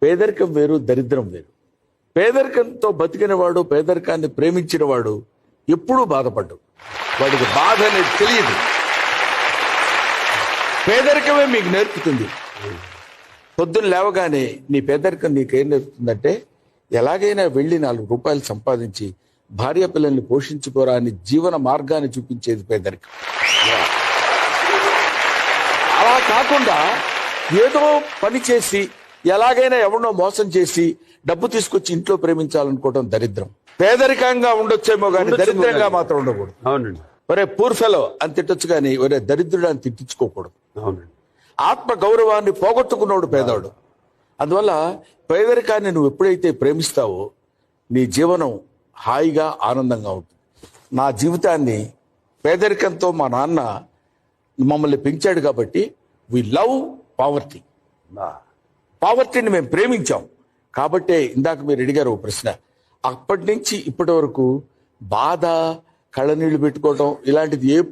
పేదరికం వేరు, దరిద్రం వేరు. పేదరికంతో బతికినవాడు, పేదరికాన్ని ప్రేమించినవాడు ఎప్పుడూ బాధపడ్డు. వాడికి బాధ అనేది తెలియదు. పేదరికమే మీకు నేర్పుతుంది. పొద్దున్న లేవగానే నీ పేదరికం నీకేం నేర్పుతుందంటే, ఎలాగైనా వెళ్ళి 4 రూపాయలు సంపాదించి భార్య పిల్లల్ని పోషించుకోరా అని జీవన మార్గాన్ని చూపించేది పేదరికం. అలా కాకుండా ఏదో పని చేసి ఎలాగైనా ఎవరినో మోసం చేసి డబ్బు తీసుకొచ్చి ఇంట్లో ప్రేమించాలనుకోవడం దరిద్రం. పేదరికంగా ఉండొచ్చేమో కానీ దరిద్రంగా మాత్రం ఉండకూడదు. అవునండి. ఒరే పూర్ ఫెలో అని తిట్టొచ్చు కానీ ఒరే దరిద్రుడు అని తిట్టించుకోకూడదు. అవునండి. ఆత్మ గౌరవాన్ని పోగొట్టుకున్నాడు పేదవాడు. అందువల్ల పేదరికాన్ని నువ్వు ఎప్పుడైతే ప్రేమిస్తావో నీ జీవనం హాయిగా ఆనందంగా ఉంటుంది. నా జీవితాన్ని పేదరికంతో మా నాన్న మమ్మల్ని పెంచాడు కాబట్టి వి లవ్ పావర్టీ. పావర్టీని మేము ప్రేమించాం కాబట్టే ఇందాక మీరు అడిగారు ఓ ప్రశ్న. అప్పటి నుంచి ఇప్పటి వరకు బాధ, కళ్ళనీళ్లు పెట్టుకోవడం ఇలాంటిది ఏ